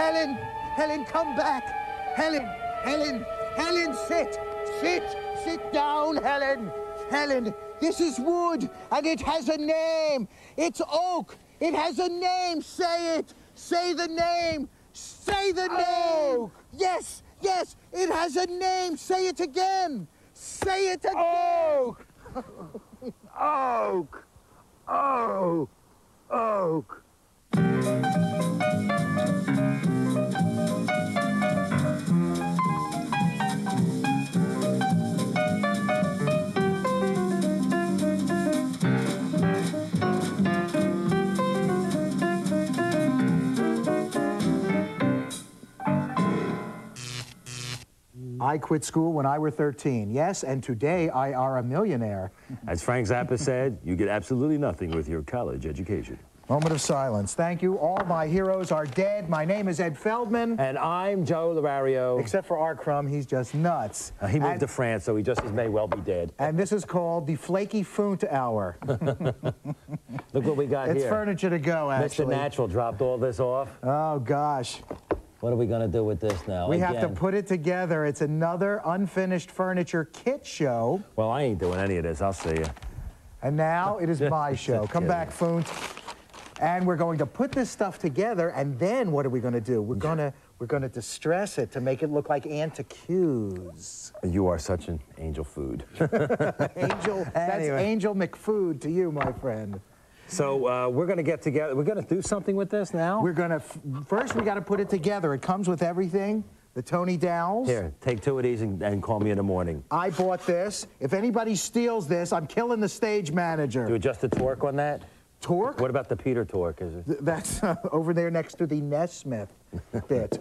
Helen! Helen, come back! Helen! Helen! Helen, sit! Sit! Sit down, Helen! Helen, this is wood, and it has a name! It's oak! It has a name! Say it! Say the name! Say the name! Yes! Yes! It has a name! Say it again! Say it again! Oak! Oak! Oh! Oak! I quit school when I was 13, yes, and today I are a millionaire. As Frank Zappa said, you get absolutely nothing with your college education. Moment of silence. Thank you. All my heroes are dead. My name is Ed Feldman. And I'm Joe Larario. Except for R. Crumb, he's just nuts. He moved to France, so he just may well be dead. And this is called the Flaky Foont Hour. Look what we got here. It's furniture to go, actually. Mr. Natural dropped all this off. Oh, gosh. What are we going to do with this now? We have to put it together. It's another unfinished furniture kit show. Well, I ain't doing any of this. I'll see you. And now it is my show. Come back, Foont. And we're going to put this stuff together, and then what are we going to do? We're going to distress it to make it look like antiques. You are such an angel food. Angel, that's Angel McFood to you, my friend. So we're going to get together. We're going to do something with this now? We're going to, first we got to put it together. It comes with everything. The Tony Dowels. Here, take two of these and call me in the morning. I bought this. If anybody steals this, I'm killing the stage manager. Do you adjust the torque on that? Torque? What about the Peter torque? Is it? That's over there next to the Nesmith bit.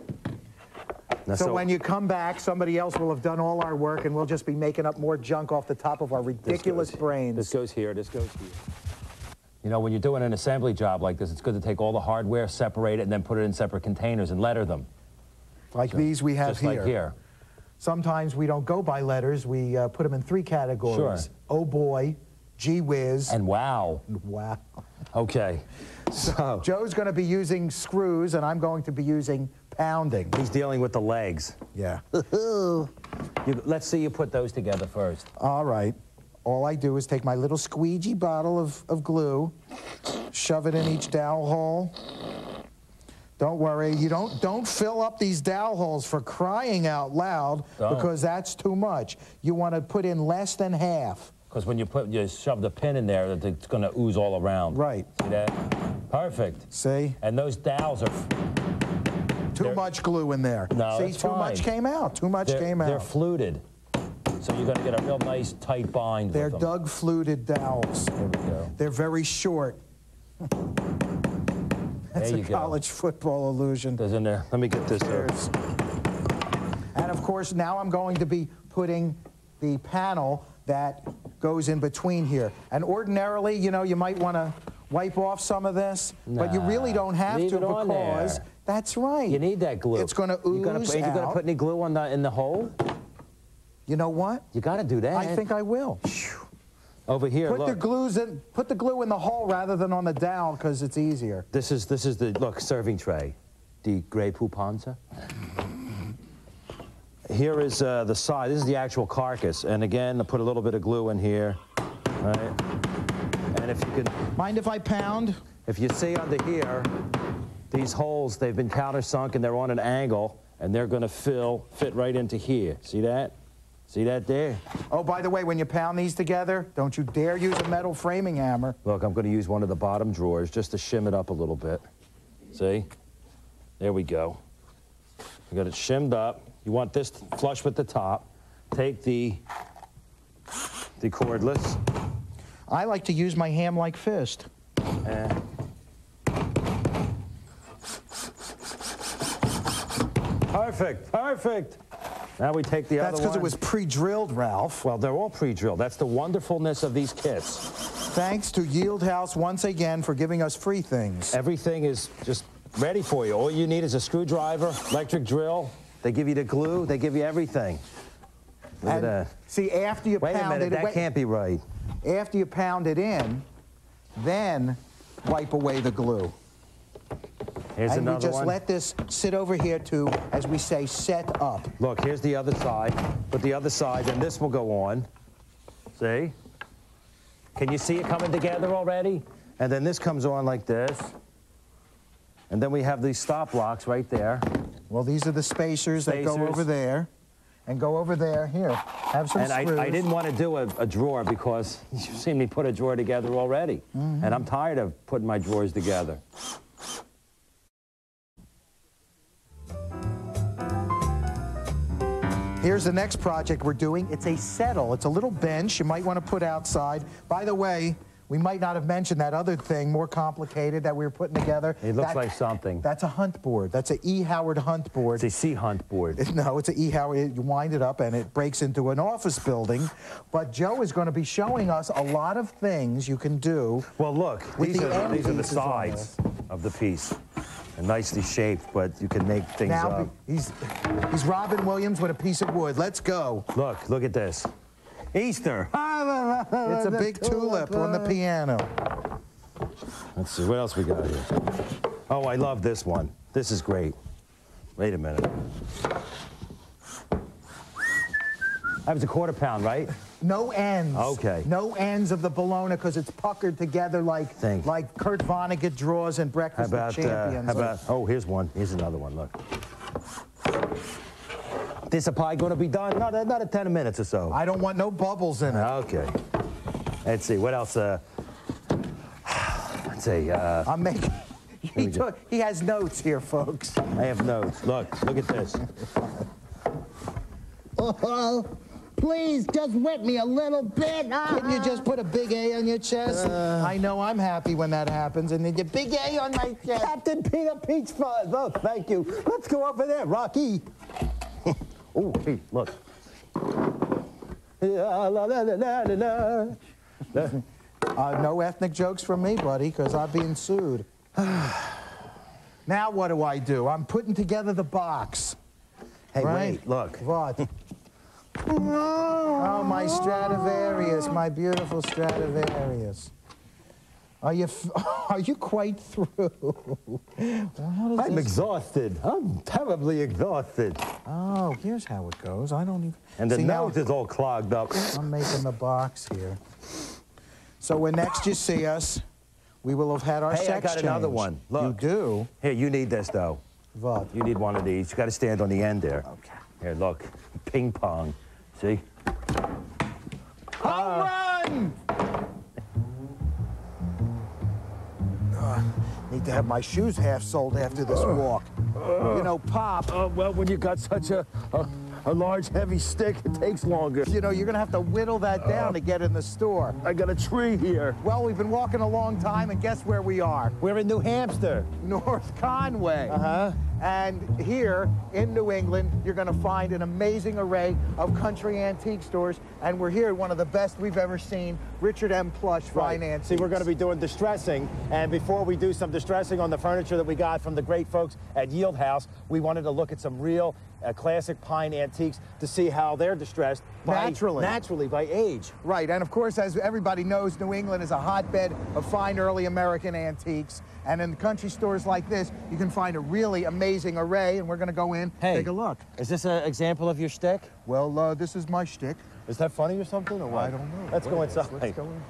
Now, so when you come back, somebody else will have done all our work, and we'll just be making up more junk off the top of our ridiculous brains. This goes here, this goes here. You know, when you're doing an assembly job like this, it's good to take all the hardware, separate it, and then put it in separate containers and letter them. Like these we have just here. Like here. Sometimes we don't go by letters. We put them in three categories. Sure. Oh, boy, gee whiz. And wow. Wow. Okay. So Joe's going to be using screws, and I'm going to be using pounding. He's dealing with the legs. Yeah. Let's see you put those together first. All right. All I do is take my little squeegee bottle of glue, shove it in each dowel hole. Don't worry, you don't fill up these dowel holes, for crying out loud, because that's too much. You want to put in less than half. Because when you shove the pin in there, it's going to ooze all around. Right. See that? Perfect. See? And those dowels are... Too much glue in there. No, see, that's too fine. much came out. Too much came out. They're fluted. So you're going to get a real nice, tight bind They're with them. Doug fluted dowels. There we go. They're very short. That's There you a college football illusion. There's in there. Let me get this there. And of course, now I'm going to be putting the panel that goes in between here. And ordinarily, you know, you might want to wipe off some of this, but you really don't have to, because that's right. You need that glue. It's going to ooze out. Ain't you going to put any glue on in the hole? You know what? You got to do that. I think I will. Over here, put look. Put the glue in the hole rather than on the dowel, because it's easier. This is the look serving tray, the Grey Pouponza. Here is the side. This is the actual carcass, and again, I put a little bit of glue in here, right? And if you can, mind if I pound? If you see under here, these holes, they've been countersunk and they're on an angle, and they're going to fit right into here. See that? See that there? Oh, by the way, when you pound these together, don't you dare use a metal framing hammer. Look, I'm going to use one of the bottom drawers just to shim it up a little bit. See? There we go. We got it shimmed up. You want this flush with the top. Take the cordless. I like to use my ham-like fist. Perfect, perfect. Now we take the other one. That's because it was pre-drilled, Ralph. Well, they're all pre-drilled. That's the wonderfulness of these kits. Thanks to Yield House once again for giving us free things. Everything is just ready for you. All you need is a screwdriver, electric drill. They give you the glue. They give you everything. Look at that. See, after you pound it... Wait a minute, that can't be right. After you pound it in, then wipe away the glue. Here's and we another just one. let this sit over here to, as we say, set up. Look, here's the other side. Put the other side, and this will go on. See? Can you see it coming together already? And then this comes on like this. And then we have these stop blocks right there. Well, these are the spacers that go over there and go over there. Here, have some screws. And I didn't want to do a drawer because you've seen me put a drawer together already. Mm-hmm. And I'm tired of putting my drawers together. Here's the next project we're doing. It's a settle. It's a little bench you might want to put outside. By the way, we might not have mentioned that other thing, more complicated, that we were putting together. It looks like something. That's a hunt board. That's an E. Howard hunt board. It's a sea hunt board. No, it's an E. Howard. You wind it up and it breaks into an office building. But Joe is going to be showing us a lot of things you can do. Well, look, these are the pieces on sides of the piece. And nicely shaped, but you can make things Now, he's Robin Williams with a piece of wood. Let's go. Look at this. Easter. It's a big tulip on the piano. Let's see, what else we got here? Oh, I love this one. This is great. Wait a minute. That was a quarter pound, right? No ends. Okay. No ends of the bologna because it's puckered together like Kurt Vonnegut draws in Breakfast with Champions. Oh, here's one. Here's another one, look. This pie going to be done? Not in 10 minutes or so. I don't want no bubbles in it. Okay. Let's see, what else? Let's see. I'm making... He has notes here, folks. I have notes. Look at this. Oh, please, just wet me a little bit. Can you just put a big A on your chest? I know I'm happy when that happens, and then your big A on my chest. Captain Peter Peach Fuzz. Oh, thank you. Let's go over there, Rocky. Oh, hey, look. No ethnic jokes from me, buddy, because I'm being sued. Now what do? I'm putting together the box. Hey, right? wait, look. What? Oh, my Stradivarius, my beautiful Stradivarius. Are you quite through? I'm exhausted. I'm terribly exhausted. Oh, here's how it goes. I don't even... And the See, nose is all clogged up. I'm making the box here. So when next you see us, we will have had our sex I got change. another one. Look. You do? Here, you need this, though. What? You need one of these. You got to stand on the end there. Okay. Here, look. Ping pong. See? Home run! Need to have my shoes half sold after this walk. You know, Pop. Well, when you got such a large, heavy stick, it takes longer. You know, you're going to have to whittle that down to get in the store. I got a tree here. Well, we've been walking a long time, and guess where we are? We're in New Hampshire. North Conway. And here in New England, you're going to find an amazing array of country antique stores. And we're here at one of the best we've ever seen, Richard M. Plush Fine Antiques. See, we're going to be doing distressing. And before we do some distressing on the furniture that we got from the great folks at Yield House, we wanted to look at some real classic pine antiques to see how they're distressed naturally by age. Right, and of course, as everybody knows, New England is a hotbed of fine early American antiques. And in country stores like this, you can find a really amazing array, and we're going to go in, take a look. Is this an example of your shtick? Well, this is my shtick. Is that funny or something, or what? I don't know. Let's go inside. Let's go in.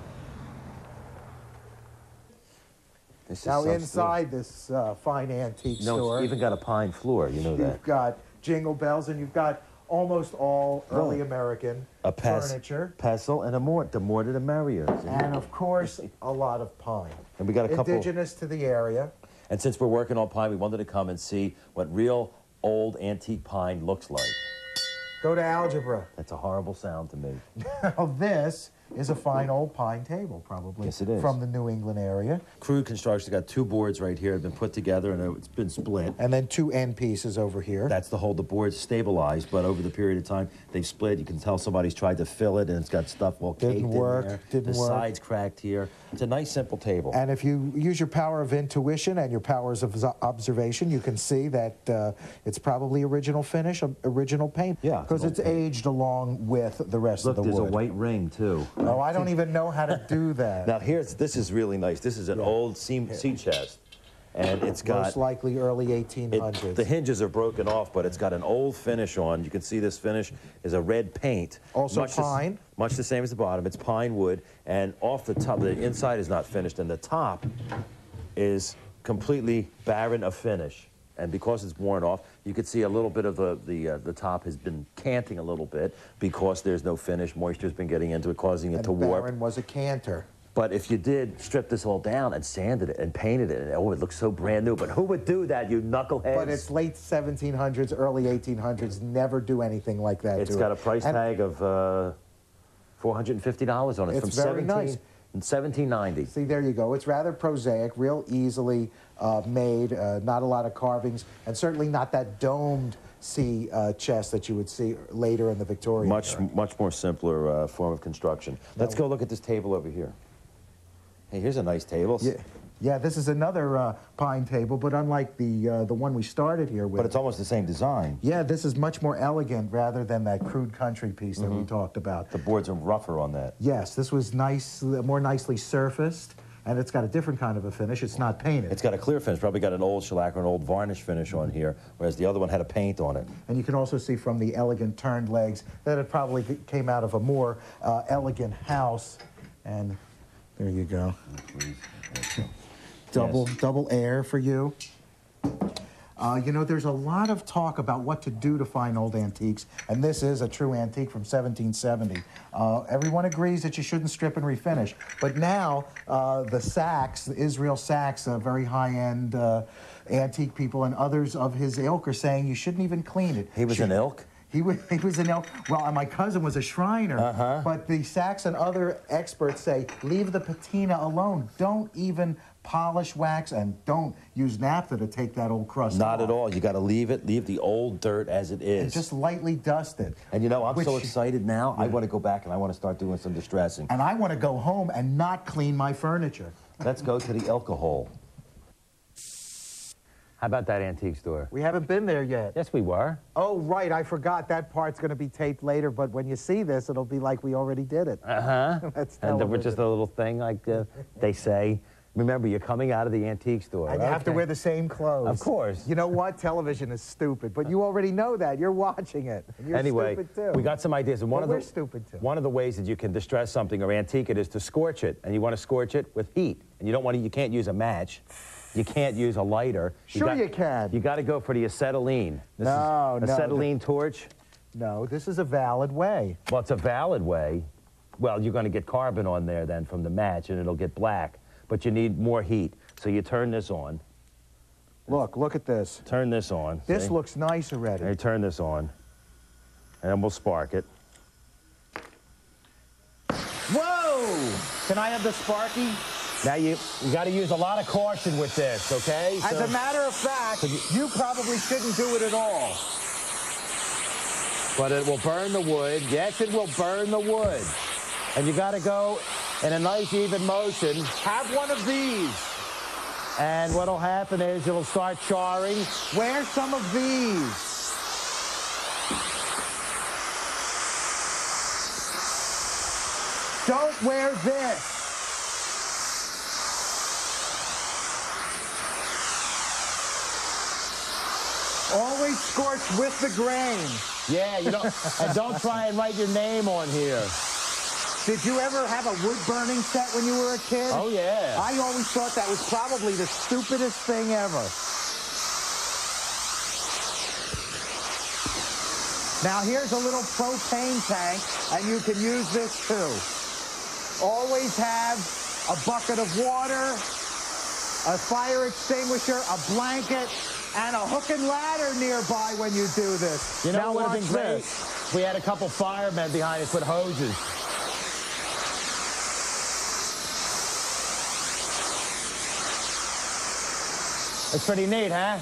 This is Now, so inside this fine antique store, it's even got a pine floor. You know that. you've got jingle bells, and you've got almost all early American furniture. pestle, and a mort. The more the merrier. And, of course, a lot of pine. And we got a couple. Indigenous to the area. And since we're working on pine, we wanted to come and see what real old antique pine looks like. Go to algebra. That's a horrible sound to me. Now, this is a fine old pine table, probably. Yes, it is. From the New England area. Crude Construction's got two boards right here. They've been put together, and it's been split. And then two end pieces over here. That's to hold the boards stabilized, but over the period of time, they've split. You can tell somebody's tried to fill it, and it's got stuff all caked Didn't work. in there. Didn't the work. sides cracked here. It's a nice, simple table. And if you use your power of intuition and your powers of observation, you can see that it's probably original finish, original paint. Yeah. Because it's aged along with the rest Look, of the wood. there's a white ring, too. Oh, I don't even know how to do that. Now, this is really nice. This is an old sea chest. and it's got... Most likely early 1800s. The hinges are broken off, but it's got an old finish on. You can see this finish is a red paint. Also pine. Much the same as the bottom. It's pine wood, and off the top, the inside is not finished, and the top is completely barren of finish. And because it's worn off, you can see a little bit of the top has been canting a little bit because there's no finish. Moisture's been getting into it, causing it to warp. Barren was a canter. But if you did strip this all down and sanded it and painted it, and oh, it looks so brand new. But who would do that, you knuckleheads? But it's late 1700s, early 1800s. Never do anything like that. It's got a price tag of $450 on it. It's very nice. 1790. See, there you go. It's rather prosaic, real easily made, not a lot of carvings, and certainly not that domed sea chest that you would see later in the Victorian era. Much more simpler form of construction. Let's go look at this table over here. Hey, here's a nice table. Yeah, this is another pine table, but unlike the one we started here with. But it's almost the same design. Yeah, this is much more elegant rather than that crude country piece that we talked about. The boards are rougher on that. Yes, this was nice, more nicely surfaced, and it's got a different kind of a finish. It's not painted. It's got a clear finish, probably got an old shellac or an old varnish finish on here, whereas the other one had a paint on it. And you can also see from the elegant turned legs that it probably came out of a more elegant house. And there you go. Double air for you. You know, there's a lot of talk about what to do to find old antiques, and this is a true antique from 1770. Everyone agrees that you shouldn't strip and refinish, but now the Sachs, the Israel Sachs, very high-end antique people, and others of his ilk are saying you shouldn't even clean it. He was an ilk? He was an elk. Well, my cousin was a Shriner, but the Sachs and other experts say leave the patina alone. Don't even polish wax, and don't use naphtha to take that old crust Not off. at all. You got to leave the old dirt as it is. And just lightly dust it. And you know, I'm so excited now. I want to go back and I want to start doing some distressing. And I want to go home and not clean my furniture. Let's go to the alcohol. How about that antique store? We haven't been there yet. Yes, we were. Oh, right. I forgot. That part's going to be taped later, but when you see this, it'll be like we already did it. That's And we're just a little thing like they say. Remember, you're coming out of the antique store. And you have to wear the same clothes. Of course. You know what? Television is stupid, but you already know that. You're watching it. And you're anyway, stupid too. we got some ideas. And we're stupid too. One of the ways that you can distress something or antique it is to scorch it. And you want to scorch it with heat. And you can't use a match. You can't use a lighter. Sure you can. You got to go for the acetylene. No. Acetylene torch? No, this is a valid way. Well, it's a valid way. Well, you're going to get carbon on there then from the match, and it'll get black. But you need more heat. So you turn this on. Look at this. Turn this on. This see? looks nice already. And you turn this on, and then we'll spark it. Whoa! Can I have the Sparky? Now you got to use a lot of caution with this, okay? As a matter of fact, you probably shouldn't do it at all. But it will burn the wood. Yes, it will burn the wood. And you got to go in a nice even motion. Have one of these. And what'll happen is it'll start charring. Wear some of these. Don't wear this. Always scorch with the grain. Yeah, and don't try and write your name on here. Did you ever have a wood-burning set when you were a kid? Oh, yeah. I always thought that was probably the stupidest thing ever. Now, here's a little propane tank, and you can use this, too. Always have a bucket of water, a fire extinguisher, a blanket, and a hook and ladder nearby when you do this. You know now what would have been great? This. We had a couple firemen behind us with hoses. It's pretty neat, huh?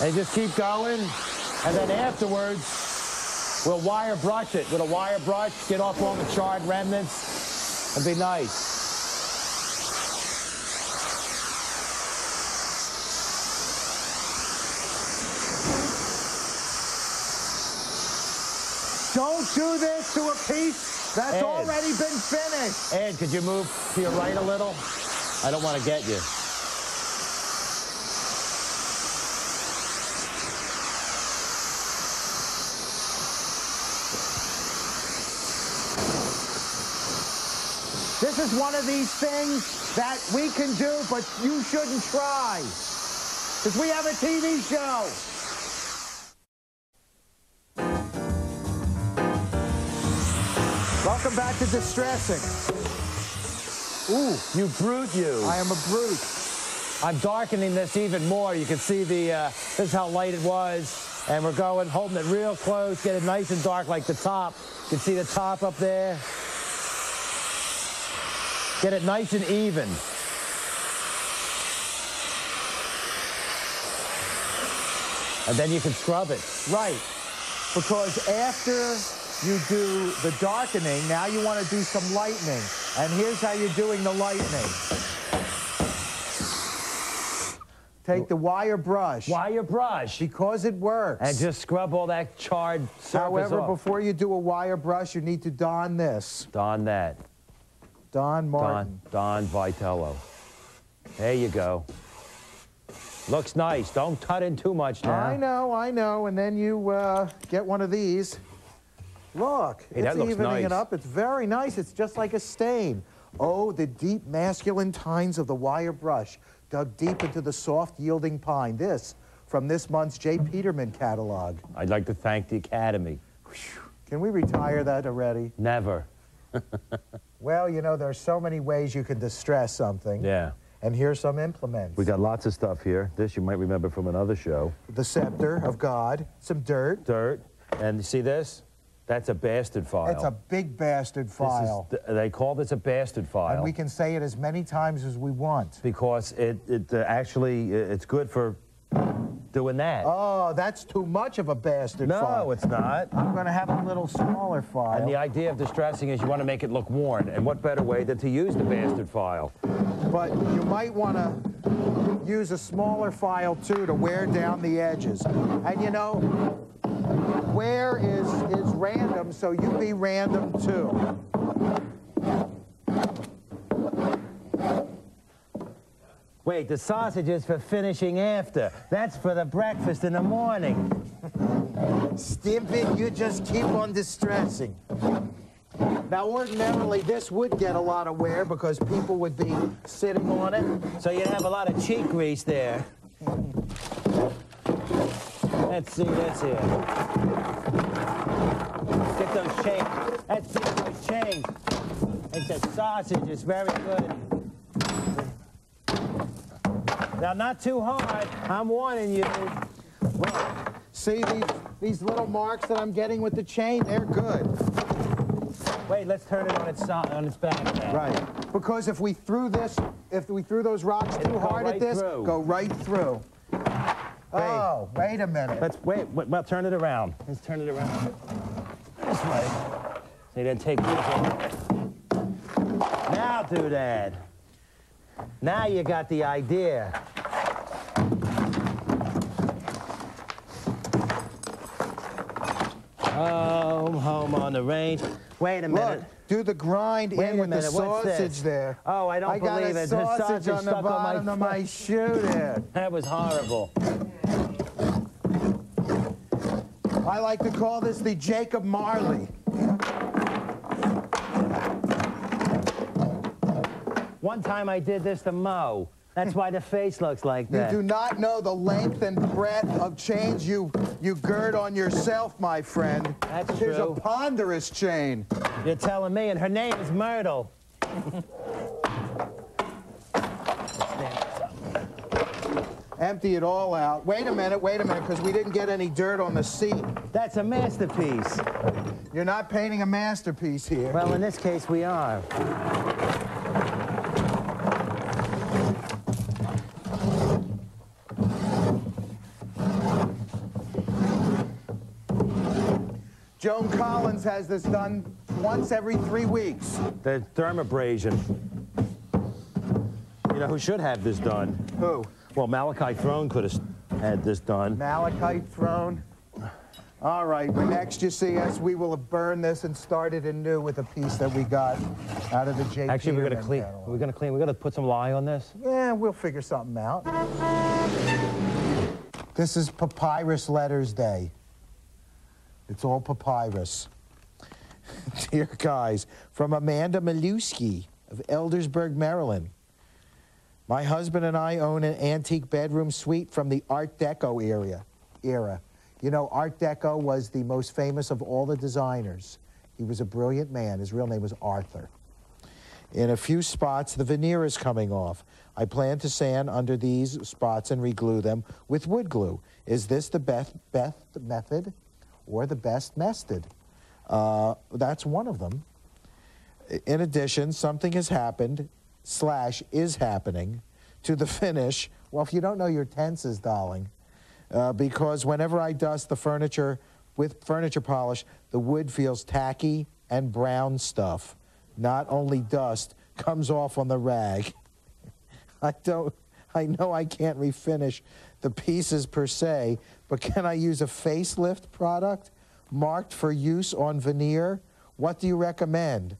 And just keep going, and then afterwards, we'll wire brush it with a wire brush, get off all the charred remnants, and be nice. Don't do this to a piece that's already been finished. Ed, could you move to your right a little? I don't want to get you. This is one of these things that we can do, but you shouldn't try. Because we have a TV show. Welcome back to Distressing. Ooh, you brute, you. I am a brute. I'm darkening this even more. You can see this is how light it was. And we're going, holding it real close, get it nice and dark like the top. You can see the top up there. Get it nice and even. And then you can scrub it. Right. Because after you do the darkening, now you want to do some lightening. And here's how you're doing the lightening. Take the wire brush. Wire brush. Because it works. And just scrub all that charred surface However, off. before you do a wire brush, you need to don this. Don that. Don Martin. Don Vitello. There you go. Looks nice. Don't cut in too much now. I know. And then you get one of these. Look, Hey, that it's looks evening it nice. up. It's very nice. It's just like a stain. Oh, the deep masculine tines of the wire brush dug deep into the soft yielding pine. This from this month's J. Peterman catalog. I'd like to thank the Academy. Can we retire that already? Never. Well, you know, there's so many ways you can distress something. Yeah. And here's some implements. We got lots of stuff here. This you might remember from another show. The scepter of God, some dirt. Dirt. And you see this? That's a bastard file. It's a big bastard file. They call this a bastard file. And we can say it as many times as we want. Because it's good for doing that. Oh, that's too much of a bastard file. No, it's not. I'm going to have a little smaller file. And the idea of distressing is you want to make it look worn. And what better way than to use the bastard file? But you might want to use a smaller file, too, to wear down the edges. And, you know, wear is random, so you be random, too. Wait, the sausage is for finishing after. That's for the breakfast in the morning. Stimpy, you just keep on distressing. Now, ordinarily, this would get a lot of wear because people would be sitting on it. So you'd have a lot of cheek grease there. Let's see this here. Get those chains. Let's see those chains. It's a sausage. It's very good. Now, not too hard. I'm warning you. Look, see these little marks that I'm getting with the chain? They're good. Wait, let's turn it on its back now. Right. Because if we threw those rocks too It'll go hard right at this, through. go right through. Oh, wait a minute. Well, turn it around. Let's turn it around. This way. So then take this in. Now do that. Now you got the idea. Home on the range. Wait a minute. Look, do the grind Wait in a with the minute, what's this? sausage there. Oh, I don't believe it. I got a sausage on the stuck bottom of my shoe there. That was horrible. I like to call this the Jacob Marley. One time I did this to Mo. That's why the face looks like that. You do not know the length and breadth of chains you gird on yourself, my friend. That's There's true. a ponderous chain. You're telling me, and her name is Myrtle. Empty it all out. Wait a minute, because we didn't get any dirt on the seat. That's a masterpiece. You're not painting a masterpiece here. Well, in this case, we are. Joan Collins has this done once every 3 weeks. The dermabrasion. You know who should have this done? Who? Well, Malachi Throne could have had this done. Malachite throne. All right, when next you see us, we will have burned this and started anew with a piece that we got out of the J. Actually, we're gonna Peterman clean. catalog. We're gonna put some lye on this. Yeah, we'll figure something out. This is Papyrus Letters Day. It's all papyrus. Dear guys, from Amanda Maluski. of Eldersburg, Maryland. My husband and I own an antique bedroom suite from the Art Deco era. You know, Art Deco was the most famous of all the designers. He was a brilliant man. His real name was Arthur. In a few spots, the veneer is coming off. I plan to sand under these spots and reglue them with wood glue. Is this the best method or the best method? That's one of them. In addition, something has happened / is happening to the finish. Well, if you don't know your tenses, darling, because whenever I dust the furniture with furniture polish, the wood feels tacky and brown stuff. Not only dust comes off on the rag. I know I can't refinish the pieces per se, but can I use a facelift product marked for use on veneer? What do you recommend?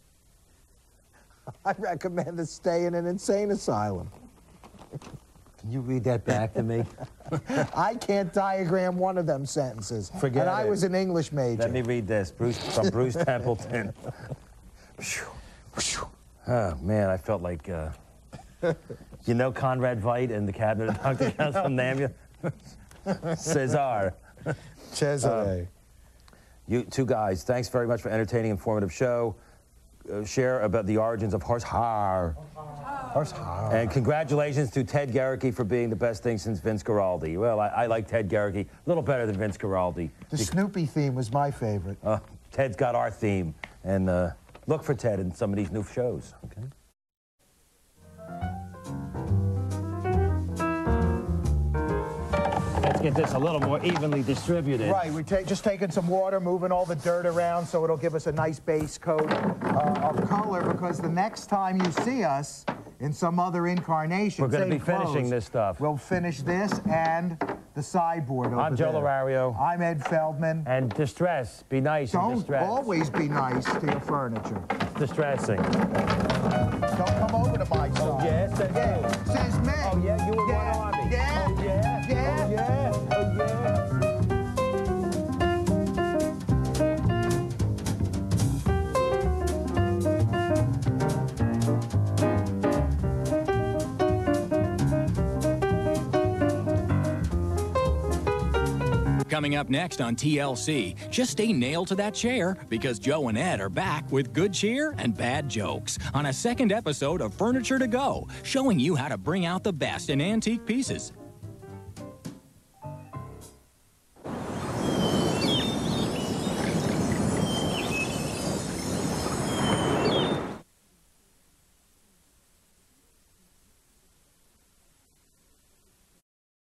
I recommend to stay in an insane asylum. Can you read that back to me? I can't diagram one of them sentences. Forget and I it. was an English major. Let me read this, from Bruce Templeton. Oh, man, I felt like, you know Conrad Veidt and the Cabinet of Dr. Council Namia? Cesar. Cesare. You two guys, thanks very much for entertaining, informative show. Share about the origins of horsehair. Horsehair. And congratulations to Ted Geraghty for being the best thing since Vince Guaraldi. Well, I like Ted Geraghty a little better than Vince Guaraldi. The Snoopy theme was my favorite. Ted's got our theme, and look for Ted in some of these new shows. Okay. Let's get this a little more evenly distributed. Right, we're just taking some water, moving all the dirt around so it'll give us a nice base coat of color, because the next time you see us in some other incarnation, we're going to be finishing clothes, this stuff. We'll finish this and the sideboard over I'm Joe there. Lorario. I'm Ed Feldman. And distress. Be nice and Don't distress. always be nice to your furniture. Distressing. Don't come over to my side. Oh, yes, that's you. Says me. Oh, yeah, you were Yeah, one army. yeah, Oh, yeah. yeah. Oh, yeah. Oh, yeah. Coming up next on TLC, just stay nailed to that chair because Joe and Ed are back with good cheer and bad jokes on a second episode of Furniture to Go, showing you how to bring out the best in antique pieces.